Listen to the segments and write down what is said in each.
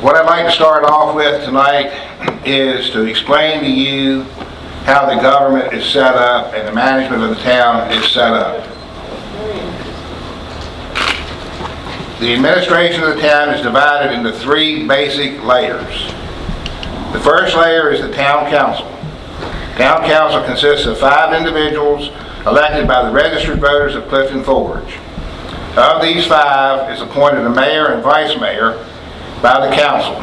What I'd like to start off with tonight is to explain to you how the government is set up and the management of the town is set up. The administration of the town is divided into three basic layers. The first layer is the town council. Town council consists of 5 individuals elected by the registered voters of Clifton Forge. Of these 5 is appointed a mayor and vice mayor by the council.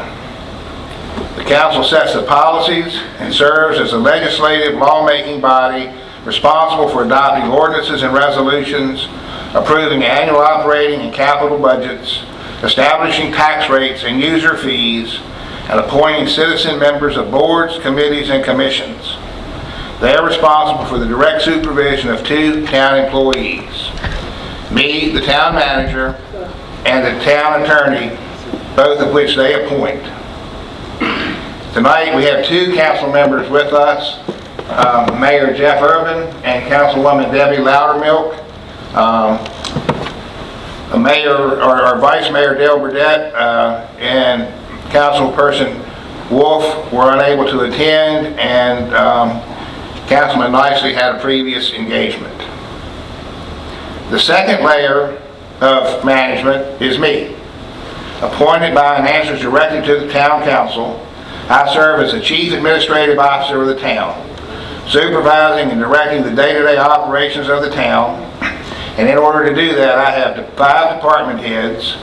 The council sets the policies and serves as a legislative lawmaking body responsible for adopting ordinances and resolutions, approving annual operating and capital budgets, establishing tax rates and user fees, and appointing citizen members of boards, committees, and commissions. They are responsible for the direct supervision of 2 town employees, me, the town manager, and the town attorney, both of which they appoint. Tonight we have 2 council members with us, Mayor Jeff Irvin and Councilwoman Debbie Loudermilk. Vice Mayor Dale Burdette and Councilperson Wolf were unable to attend, and Councilman Nicely had a previous engagement. The second layer of management is me. Appointed by and answers directly to the town council, I serve as the chief administrative officer of the town, supervising and directing the day-to-day operations of the town. And in order to do that, I have 5 department heads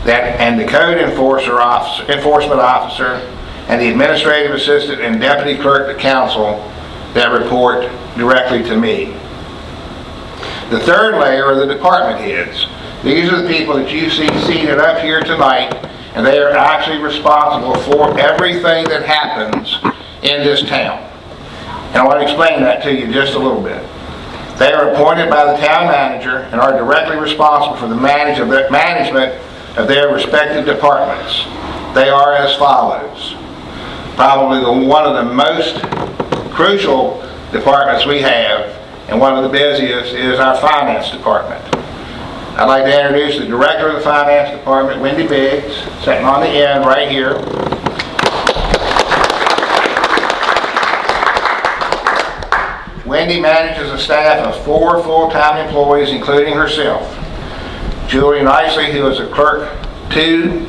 and the code enforcement officer and the administrative assistant and deputy clerk to council that report directly to me. The third layer are the department heads. These are the people that you see seated up here tonight, and they are actually responsible for everything that happens in this town. And I want to explain that to you just a little bit. They are appointed by the town manager and are directly responsible for the management of their respective departments. They are as follows. Probably one of the most crucial departments we have, and one of the busiest, is our finance department. I'd like to introduce the director of the finance department, Wendy Biggs, sitting on the end right here. Wendy manages a staff of 4 full-time employees, including herself. Julie Nicely, who is a clerk 2,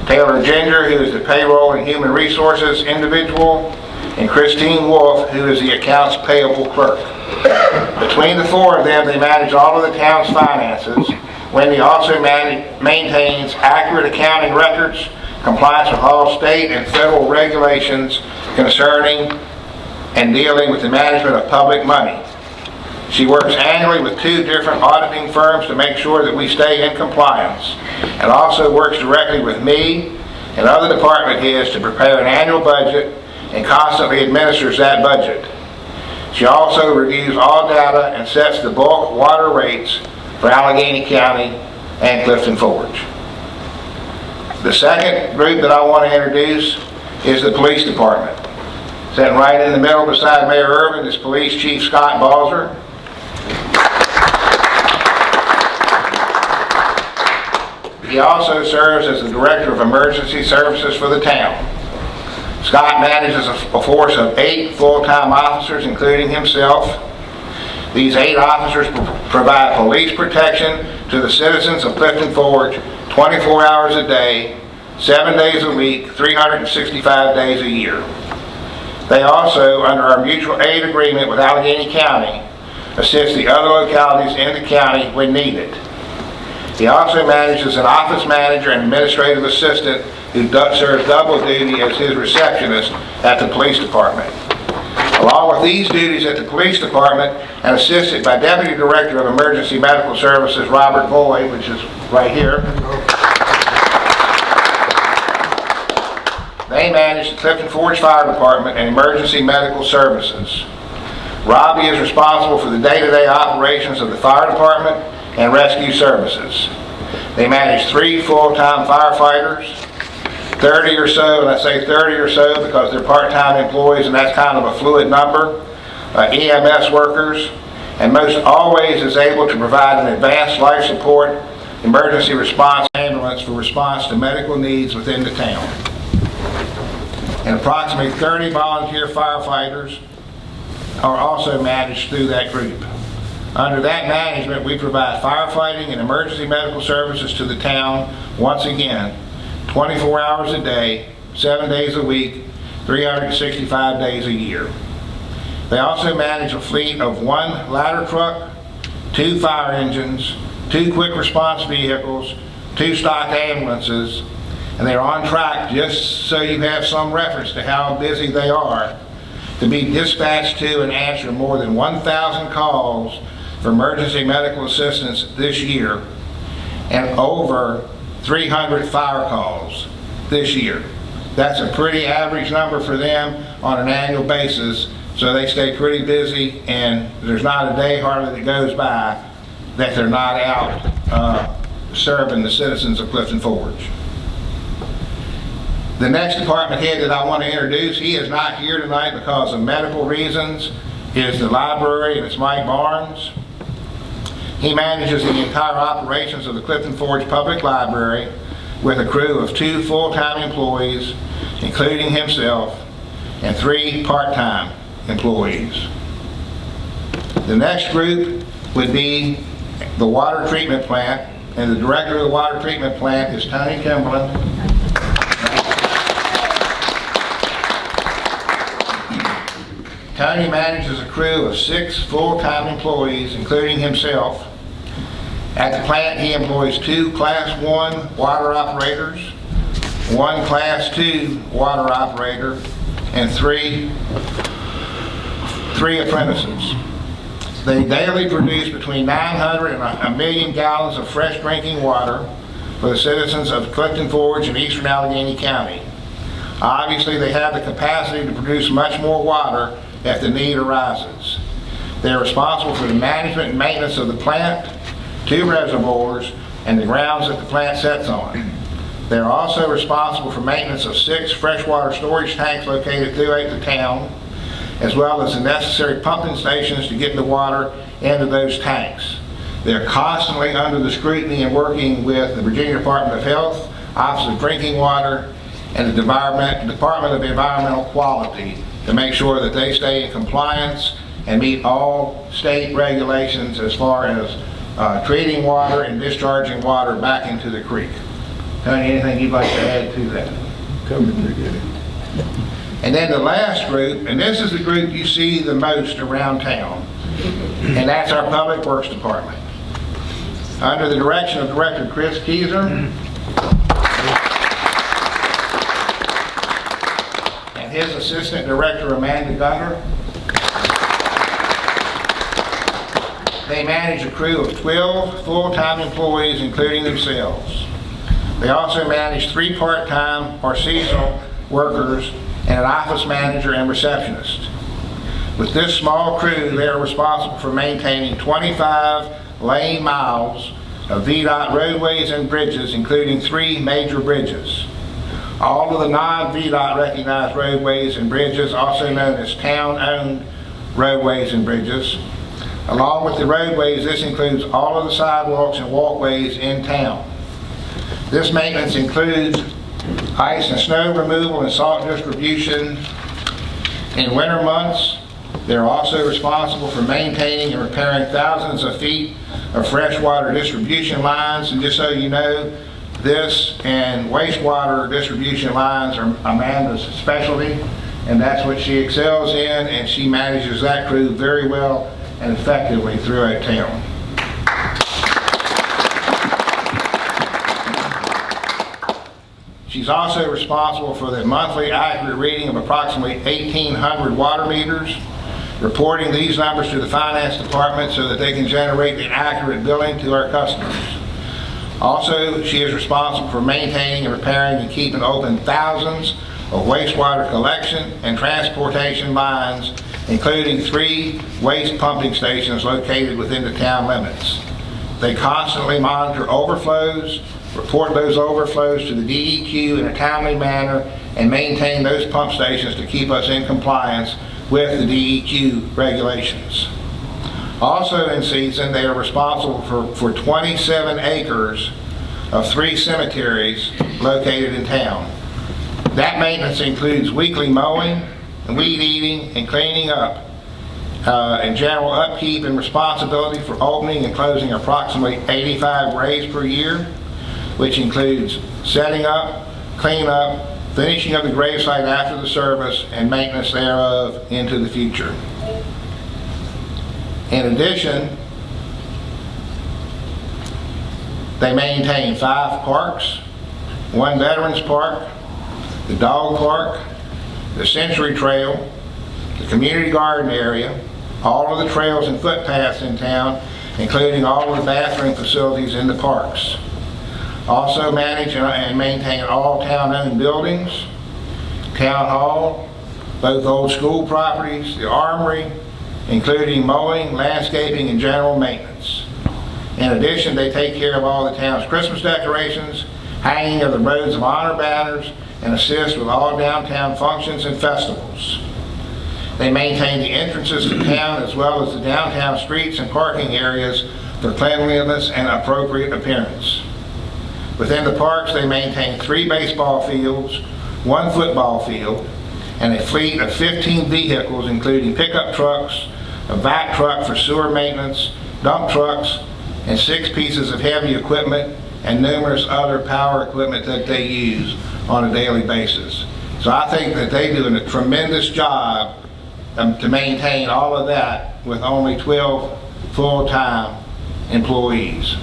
Taylor Ginger, who is the payroll and human resources individual, and Christine Wolf, who is the accounts payable clerk. Between the 4 of them, they manage all of the town's finances. Wendy also maintains accurate accounting records, compliance with all state and federal regulations concerning and dealing with the management of public money. She works annually with 2 different auditing firms to make sure that we stay in compliance, and also works directly with me and other department heads to prepare an annual budget and constantly administers that budget. She also reviews all data and sets the bulk water rates for Allegheny County and Clifton Forge. The second group that I want to introduce is the police department. Sitting right in the middle beside Mayor Irvin is Police Chief Scott Balzer. He also serves as the Director of Emergency Services for the town. Scott manages a force of 8 full-time officers, including himself. These 8 officers provide police protection to the citizens of Clifton Forge 24 hours a day, 7 days a week, 365 days a year. They also, under our mutual aid agreement with Allegheny County, assist the other localities in the county when needed. He also manages an office manager and administrative assistant who serves double duty as his receptionist at the police department. Along with these duties at the police department, and assisted by Deputy Director of Emergency Medical Services Robert Boyd, which is right here, they manage the Clifton Forge Fire Department and Emergency Medical Services. Robbie is responsible for the day-to-day operations of the fire department and rescue services. They manage 3 full-time firefighters, 30 or so, and I say 30 or so because they're part-time employees, and that's kind of a fluid number, EMS workers, and most always is able to provide an advanced life support emergency response ambulance for response to medical needs within the town. And approximately 30 volunteer firefighters are also managed through that group. Under that management, we provide firefighting and emergency medical services to the town, once again, 24 hours a day, 7 days a week, 365 days a year. They also manage a fleet of 1 ladder truck, 2 fire engines, 2 quick response vehicles, 2 stock ambulances, and they're on track, just so you have some reference to how busy they are, to be dispatched to and answer more than 1,000 calls for emergency medical assistance this year, and over 300 fire calls this year. That's a pretty average number for them on an annual basis, so they stay pretty busy, and there's not a day hardly that goes by that they're not out serving the citizens of Clifton Forge. The next department head that I want to introduce, he is not here tonight because of medical reasons, is the library, and it's Mike Barnes. He manages the entire operations of the Clifton Forge Public Library with a crew of 2 full-time employees, including himself, and 3 part-time employees. The next group would be the water treatment plant, and the director of the water treatment plant is Tony Kimberlin. Tony manages a crew of 6 full-time employees, including himself. At the plant, he employs 2 Class 1 water operators, 1 Class 2 water operator, and 3 apprentices. They daily produce between 900 and 1 million gallons of fresh drinking water for the citizens of Clifton Forge and eastern Allegheny County. Obviously, they have the capacity to produce much more water if the need arises. They are responsible for the management and maintenance of the plant, 2 reservoirs, and the grounds that the plant sits on. They are also responsible for maintenance of 6 freshwater storage tanks located throughout the town, as well as the necessary pumping stations to get the water into those tanks. They're constantly under the scrutiny and working with the Virginia Department of Health, Office of Drinking Water, and the Department of Environmental Quality to make sure that they stay in compliance and meet all state regulations as far as treating water and discharging water back into the creek. Tony, anything you'd like to add to that? Covered pretty good. And then the last group, and this is the group you see the most around town, and that's our Public Works Department. Under the direction of Director Chris Keyser and his Assistant Director Amanda Gunter, they manage a crew of 12 full-time employees, including themselves. They also manage 3 part-time or seasonal workers and an office manager and receptionist. With this small crew, they are responsible for maintaining 25 lane miles of VDOT roadways and bridges, including 3 major bridges. All of the non-VDOT recognized roadways and bridges, also known as town-owned roadways and bridges. Along with the roadways, this includes all of the sidewalks and walkways in town. This maintenance includes ice and snow removal and salt distribution in winter months. They're also responsible for maintaining and repairing thousands of feet of freshwater distribution lines. And just so you know, this and wastewater distribution lines are Amanda's specialty, and that's what she excels in, and she manages that crew very well and effectively throughout town. She's also responsible for the monthly accurate reading of approximately 1,800 water meters, reporting these numbers to the finance department so that they can generate the accurate billing to our customers. Also, she is responsible for maintaining and repairing and keeping open thousands of wastewater collection and transportation lines, including 3 waste pumping stations located within the town limits. They constantly monitor overflows, report those overflows to the DEQ in a timely manner, and maintain those pump stations to keep us in compliance with the DEQ regulations. Also in season, they are responsible for 27 acres of 3 cemeteries located in town. That maintenance includes weekly mowing, and weed eating, and cleaning up, and general upkeep and responsibility for opening and closing approximately 85 graves per year, which includes setting up, cleaning up, finishing of the gravesite after the service, and maintenance thereof into the future. In addition, they maintain 5 parks, 1 veterans park, the dog park, the Century Trail, the community garden area, all of the trails and footpaths in town, including all of the bathroom facilities in the parks. Also manage and maintain all town-owned buildings, town hall, both old school properties, the armory, including mowing, landscaping, and general maintenance. In addition, they take care of all the town's Christmas decorations, hanging of the Roads of Honor banners, and assist with all downtown functions and festivals. They maintain the entrances to town as well as the downtown streets and parking areas for cleanliness and appropriate appearance. Within the parks, they maintain 3 baseball fields, 1 football field, and a fleet of 15 vehicles, including pickup trucks, a vac truck for sewer maintenance, dump trucks, and 6 pieces of heavy equipment, and numerous other power equipment that they use on a daily basis. So I think that they do a tremendous job to maintain all of that with only 12 full-time employees.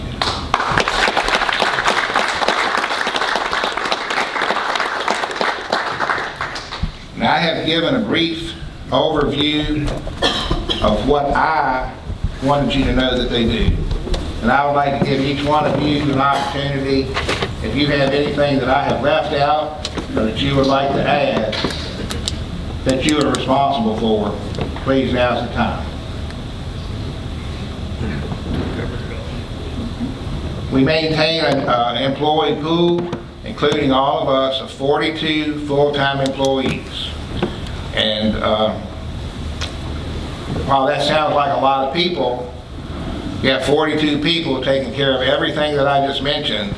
Now, I have given a brief overview of what I wanted you to know that they do. And I would like to give each one of you an opportunity, if you have anything that I have left out or that you would like to add that you are responsible for, please, now's the time. We maintain an employee pool, including all of us, of 42 full-time employees. And while that sounds like a lot of people, you have 42 people taking care of everything that I just mentioned,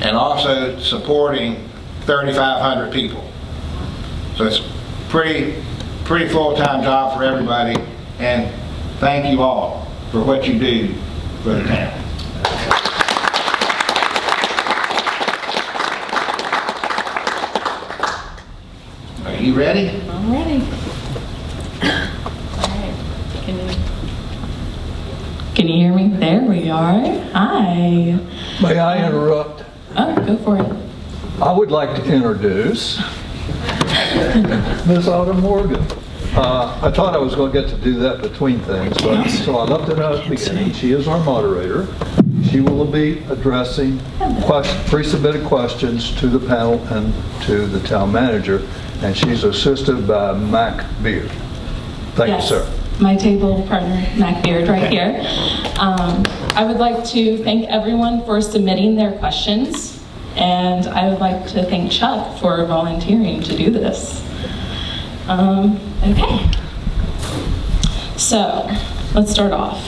and also supporting 3,500 people. So it's pretty full-time job for everybody, and thank you all for what you do for the town. Are you ready? I'm ready. All right. Can you hear me? There we are. Hi. May I interrupt? Oh, go for it. I would like to introduce Ms. Autumn Morgan. I thought I was going to get to do that between things, but so I left it out at the beginning. She is our moderator. She will be addressing pre-submitted questions to the panel and to the town manager, and she's assisted by Mac Beard. Thank you, sir. My table partner, Mac Beard, right here. I would like to thank everyone for submitting their questions, and I would like to thank Chuck for volunteering to do this. Okay. So, let's start off.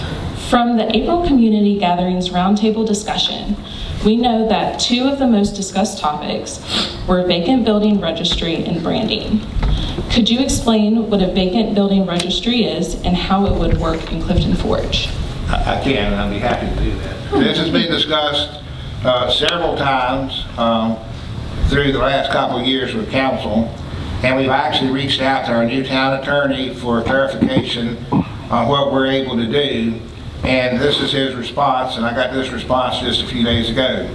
From the April Community Gatherings Roundtable discussion, we know that 2 of the most discussed topics were vacant building registry and branding. Could you explain what a vacant building registry is and how it would work in Clifton Forge? I can, and I'd be happy to do that. This has been discussed several times through the last couple of years with council, and we've actually reached out to our new town attorney for clarification on what we're able to do, and this is his response, and I got this response just a few days ago.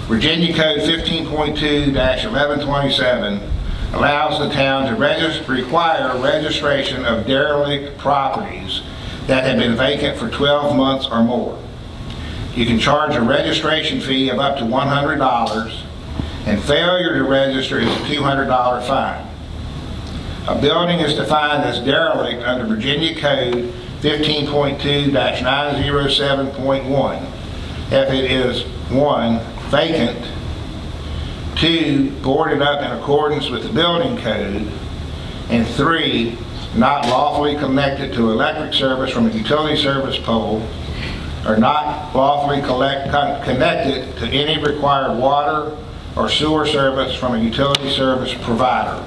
Virginia Code 15.2-1127 allows the town to require registration of derelict properties that have been vacant for 12 months or more. You can charge a registration fee of up to $100, and failure to register is a $200 fine. A building is defined as derelict under Virginia Code 15.2-907.1 if it is 1, vacant, 2, boarded up in accordance with the building code, and 3, not lawfully connected to electric service from a utility service pole, are not lawfully connected to any required water or sewer service from a utility service provider.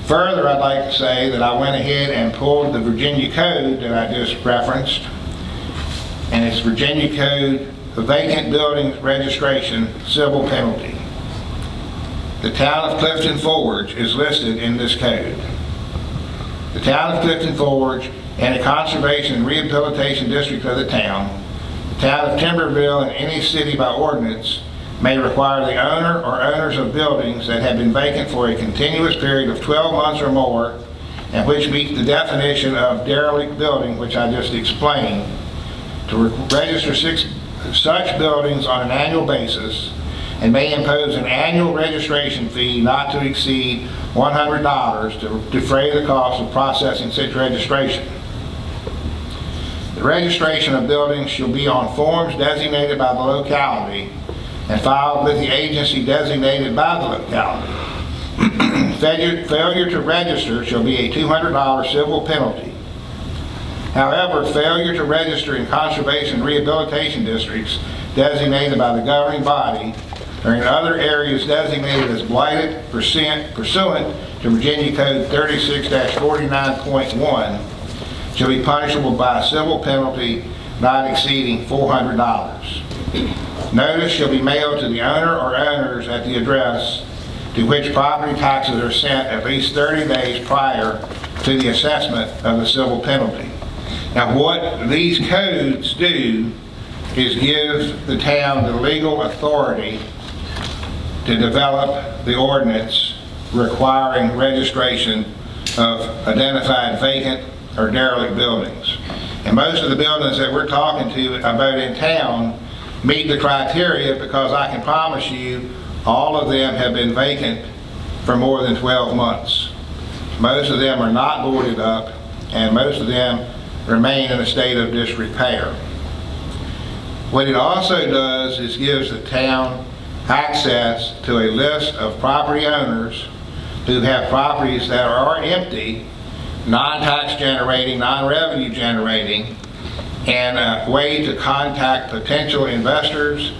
Further, I'd like to say that I went ahead and pulled the Virginia Code that I just referenced, and it's Virginia Code Vacant Buildings Registration Civil Penalty. The town of Clifton Forge is listed in this code. The town of Clifton Forge and the Conservation and Rehabilitation District of the town of Timberville, and any city by ordinance may require the owner or owners of buildings that have been vacant for a continuous period of 12 months or more, and which meet the definition of derelict building, which I just explained, to register such buildings on an annual basis, and may impose an annual registration fee not to exceed $100 to defray the cost of processing such registration. The registration of buildings shall be on forms designated by the locality and filed with the agency designated by the locality. Failure to register shall be a $200 civil penalty. However, failure to register in conservation and rehabilitation districts designated by the governing body or in other areas designated as blighted pursuant to Virginia Code 36-49.1 shall be punishable by a civil penalty not exceeding $400. Notice shall be mailed to the owner or owners at the address to which property taxes are sent at least 30 days prior to the assessment of the civil penalty. Now, what these codes do is give the town the legal authority to develop the ordinance requiring registration of identified vacant or derelict buildings. And most of the buildings that we're talking to about in town meet the criteria, because I can promise you all of them have been vacant for more than 12 months. Most of them are not boarded up, and most of them remain in a state of disrepair. What it also does is gives the town access to a list of property owners who have properties that are empty, non-tax generating, non-revenue generating, and a way to contact potential investors,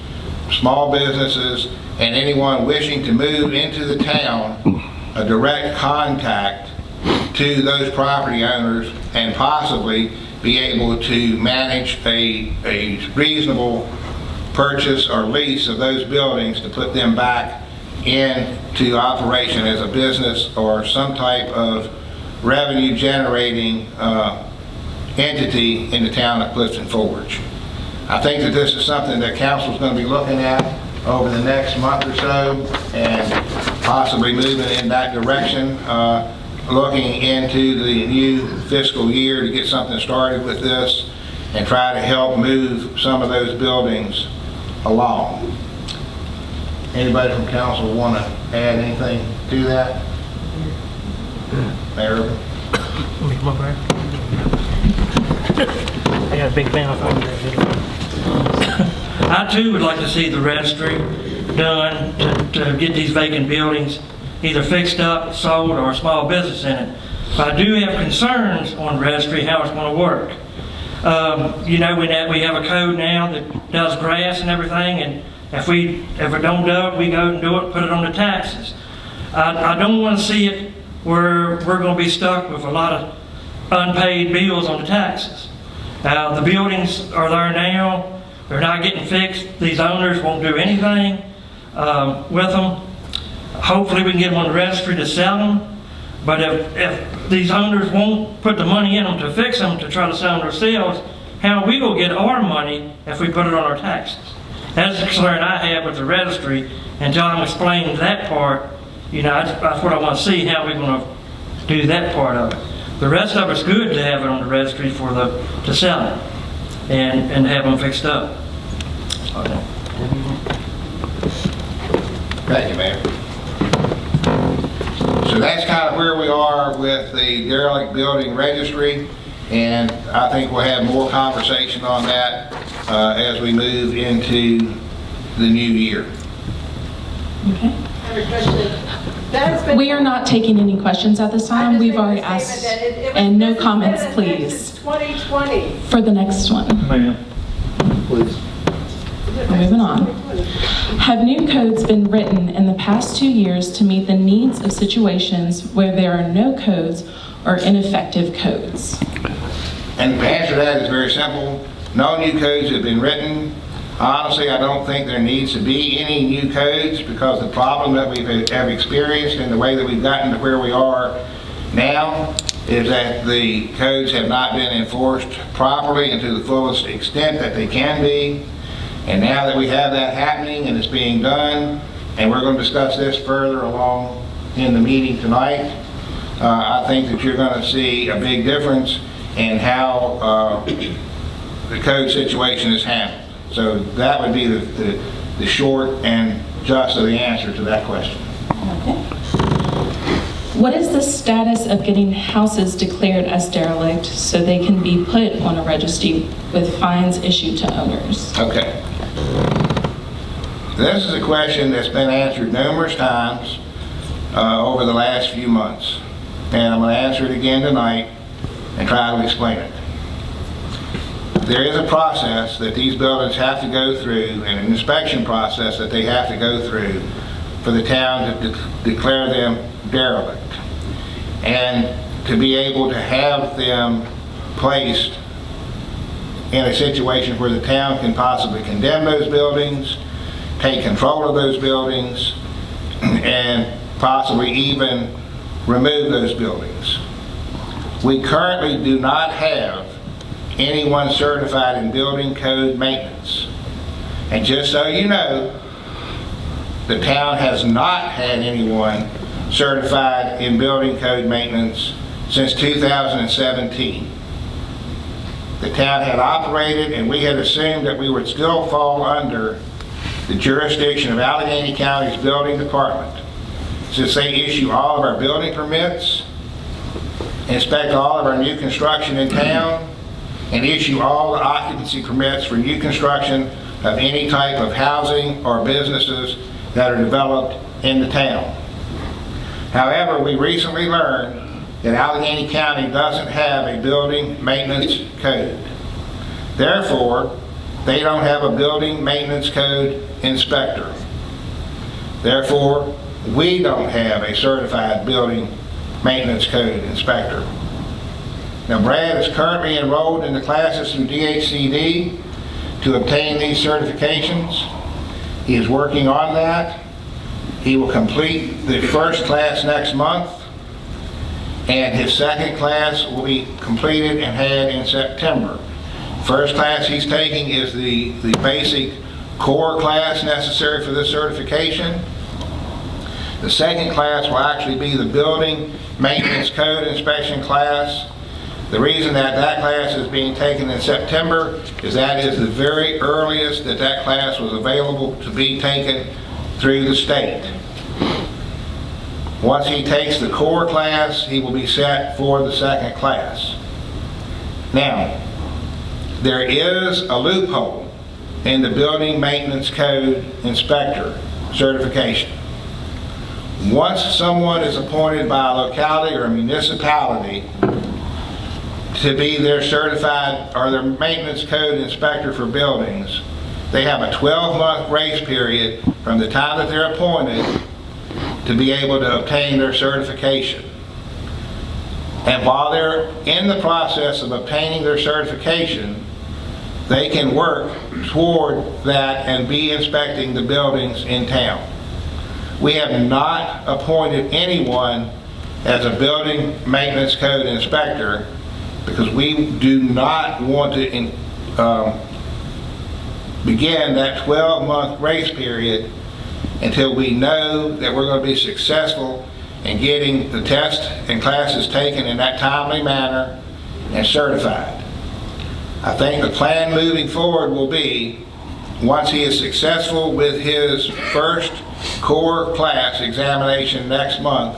small businesses, and anyone wishing to move into the town, a direct contact to those property owners, and possibly be able to manage a reasonable purchase or lease of those buildings to put them back into operation as a business or some type of revenue generating entity in the town of Clifton Forge. I think that this is something that council is going to be looking at over the next month or so, and possibly moving in that direction, looking into the new fiscal year to get something started with this and try to help move some of those buildings along. Anybody from council want to add anything to that? Mayor? I got a big fan of it. I too would like to see the registry done to get these vacant buildings either fixed up, sold, or a small business in it. But I do have concerns on registry, how it's going to work. You know, we have a code now that does grass and everything, and if it don't do it, we go and do it, put it on the taxes. I don't want to see it where we're going to be stuck with a lot of unpaid bills on the taxes. The buildings are there now. They're not getting fixed. These owners won't do anything with them. Hopefully we can get them on the registry to sell them. But if these owners won't put the money in them to fix them, to try to sell them themselves, how are we going to get our money if we put it on our taxes? That's the concern I have with the registry. Until I'm explaining that part, you know, that's what I want to see, how we're going to do that part of it. The rest of it's good to have it on the registry to sell it and have them fixed up. Okay. Thank you, Mayor. So that's kind of where we are with the derelict building registry, and I think we'll have more conversation on that as we move into the new year. Okay. I have a question. That's been- We are not taking any questions at this time. We've already asked, and no comments, please, Since 2020. for the next one. Ma'am, moving on. Have new codes been written in the past 2 years to meet the needs of situations where there are no codes or ineffective codes? And the answer to that is very simple. No new codes have been written. Honestly, I don't think there needs to be any new codes, because the problem that we have experienced and the way that we've gotten to where we are now is that the codes have not been enforced properly and to the fullest extent that they can be. And now that we have that happening and it's being done, and we're going to discuss this further along in the meeting tonight, I think that you're going to see a big difference in how the code situation is handled. So that would be the short and just of the answer to that question. Okay. What is the status of getting houses declared as derelict so they can be put on a registry with fines issued to owners? Okay. This is a question that's been answered numerous times over the last few months. And I'm going to answer it again tonight and try to explain it. There is a process that these buildings have to go through, and an inspection process that they have to go through for the town to declare them derelict, and to be able to have them placed in a situation where the town can possibly condemn those buildings, take control of those buildings, and possibly even remove those buildings. We currently do not have anyone certified in building code maintenance. And just so you know, the town has not had anyone certified in building code maintenance since 2017. The town had operated, and we had assumed that we would still fall under the jurisdiction of Allegheny County's building department, since they issue all of our building permits, inspect all of our new construction in town, and issue all the occupancy permits for new construction of any type of housing or businesses that are developed in the town. However, we recently learned that Allegheny County doesn't have a building maintenance code. Therefore, they don't have a building maintenance code inspector. Therefore, we don't have a certified building maintenance code inspector. Now, Brad is currently enrolled in the classes through DHCD to obtain these certifications. He is working on that. He will complete the first class next month, and his second class will be completed and had in September. First class he's taking is the basic core class necessary for this certification. The second class will actually be the building maintenance code inspection class. The reason that that class is being taken in September is that is the very earliest that that class was available to be taken through the state. Once he takes the core class, he will be set for the second class. Now, there is a loophole in the building maintenance code inspector certification. Once someone is appointed by a locality or a municipality to be their certified or their maintenance code inspector for buildings, they have a 12-month grace period from the time that they're appointed to be able to obtain their certification. And while they're in the process of obtaining their certification, they can work toward that and be inspecting the buildings in town. We have not appointed anyone as a building maintenance code inspector because we do not want to begin that 12-month grace period until we know that we're going to be successful in getting the tests and classes taken in that timely manner and certified. I think the plan moving forward will be, once he is successful with his first core class examination next month,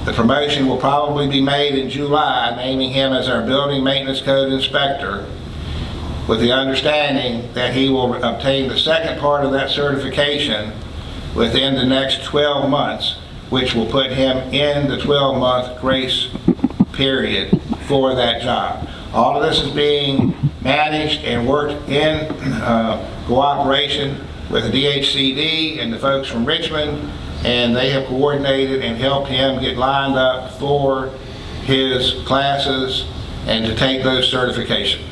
the promotion will probably be made in July, naming him as our building maintenance code inspector, with the understanding that he will obtain the second part of that certification within the next 12 months, which will put him in the 12-month grace period for that job. All of this is being managed and worked in cooperation with the DHCD and the folks from Richmond, and they have coordinated and helped him get lined up for his classes and to take those certifications.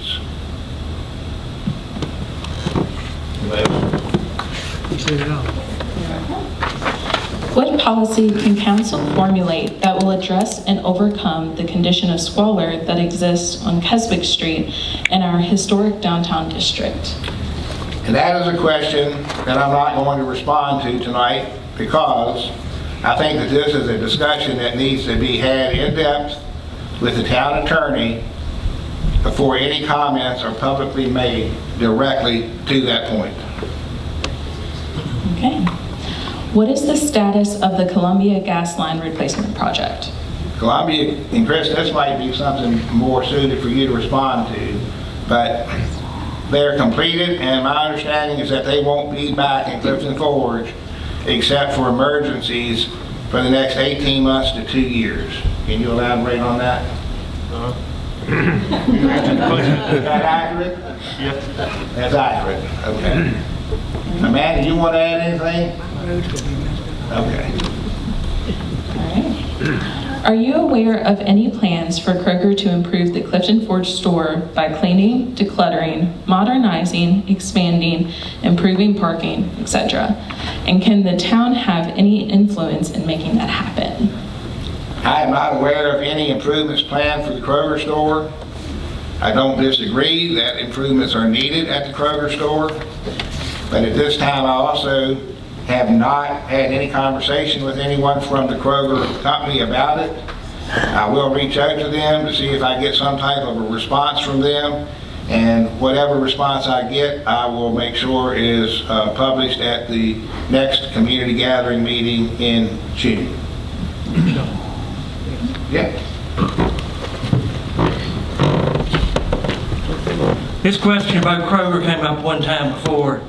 What policy can council formulate that will address and overcome the condition of squalor that exists on Keswick Street in our historic downtown district? And that is a question that I'm not going to respond to tonight, because I think that this is a discussion that needs to be had in depth with the town attorney before any comments are publicly made directly to that point. Okay. What is the status of the Columbia gas line replacement project? Columbia, and Chris, this might be something more suited for you to respond to, but they're completed, and my understanding is that they won't be back in Clifton Forge except for emergencies for the next 18 months to 2 years. Can you elaborate on that? Is that accurate? Yep. That's accurate, okay. Amanda, you want to add anything? Okay. All right. Are you aware of any plans for Kroger to improve the Clifton Forge store by cleaning, decluttering, modernizing, expanding, improving parking, etc.? And can the town have any influence in making that happen? I am not aware of any improvements planned for the Kroger store. I don't disagree that improvements are needed at the Kroger store, but at this time I also have not had any conversation with anyone from the Kroger company about it. I will reach out to them to see if I get some type of a response from them, and whatever response I get, I will make sure is published at the next community gathering meeting in June. Yeah. This question about Kroger came up one time before,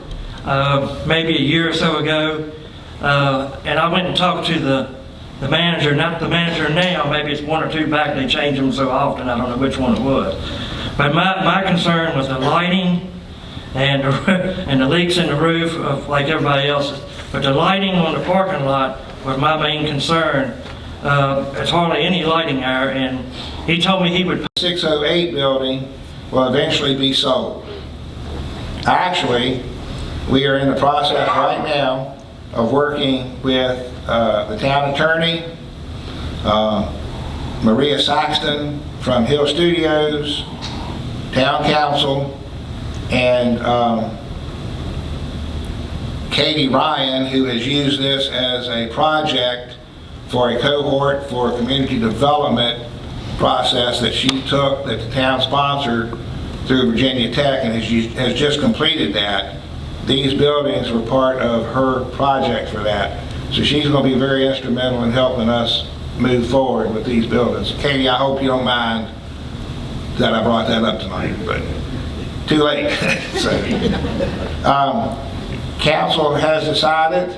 maybe a year or so ago, and I went and talked to the manager, not the manager now, maybe it's one or two back, they change them so often, I don't know which one it was. But my concern was the lighting and the leaks in the roof, like everybody else's. But the lighting on the parking lot was my main concern. There's hardly any lighting there, and he told me he would. 608 building will eventually be sold. Actually, we are in the process right now of working with the town attorney, Maria Saxton from Hill Studios, town council, and Katie Ryan, who has used this as a project for a cohort for a community development process that she took, that the town sponsored through Virginia Tech, and has just completed that. These buildings were part of her project for that. So she's going to be very instrumental in helping us move forward with these buildings. Katie, I hope you don't mind that I brought that up tonight, but too late. So, council has decided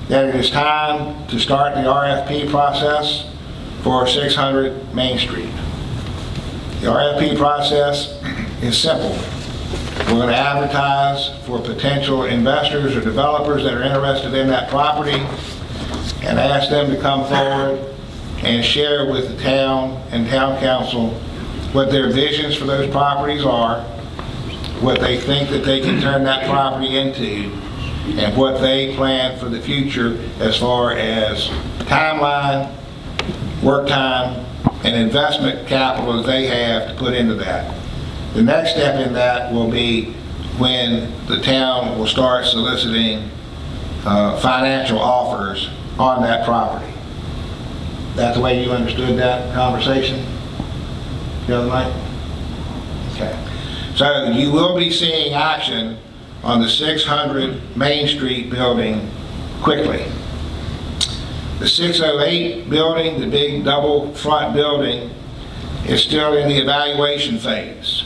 that it is time to start the RFP process for 600 Main Street. The RFP process is simple. We're going to advertise for potential investors or developers that are interested in that property and ask them to come forward and share with the town and town council what their visions for those properties are, what they think that they can turn that property into, and what they plan for the future as far as timeline, work time, and investment capital that they have to put into that. The next step in that will be when the town will start soliciting financial offers on that property. That's the way you understood that conversation the other night? Okay. So you will be seeing action on the 600 Main Street building quickly. The 608 building, the big double front building, is still in the evaluation phase.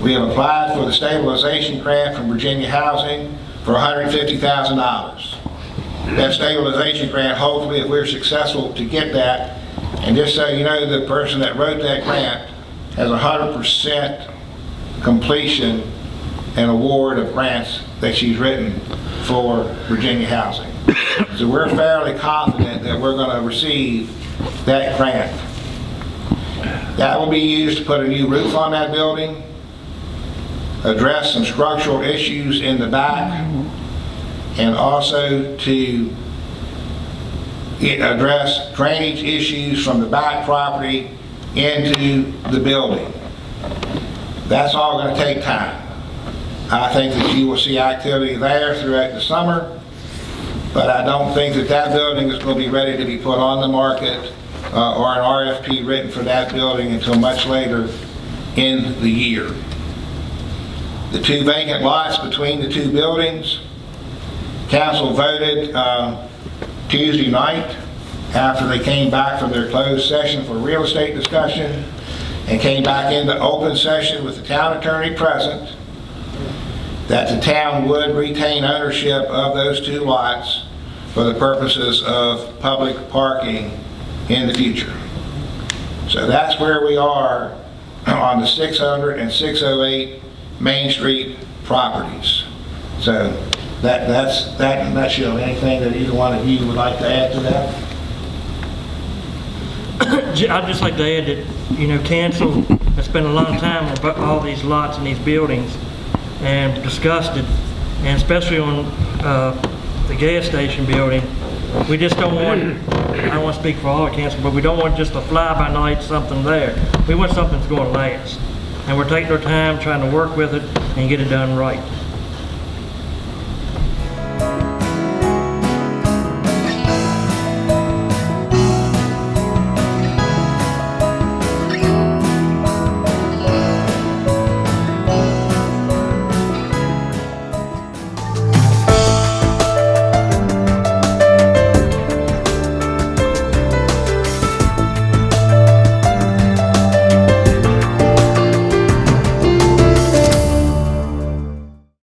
We have applied for the stabilization grant from Virginia Housing for $150,000. That stabilization grant, hopefully if we're successful to get that, and just so you know, the person that wrote that grant has 100% completion an award of grants that she's written for Virginia Housing. So we're fairly confident that we're going to receive that grant. That will be used to put a new roof on that building, address some structural issues in the back, and also to address drainage issues from the back property into the building. That's all going to take time. I think that you will see activity there throughout the summer, but I don't think that that building is going to be ready to be put on the market or an RFP written for that building until much later in the year. The 2 vacant lots between the 2 buildings, council voted Tuesday night after they came back from their closed session for real estate discussion and came back into open session with the town attorney present, that the town would retain ownership of those 2 lots for the purposes of public parking in the future. So that's where we are on the 600 and 608 Main Street properties. So that's that in a nutshell. Anything that either one of you would like to add to that? I'd just like to add that, you know, council has spent a lot of time on all these lots and these buildings and discussed it, and especially on the gas station building. We just don't want, I don't want to speak for all the council, but we don't want just a fly-by-night something there. We want something that's going to last. And we're taking our time trying to work with it and get it done right.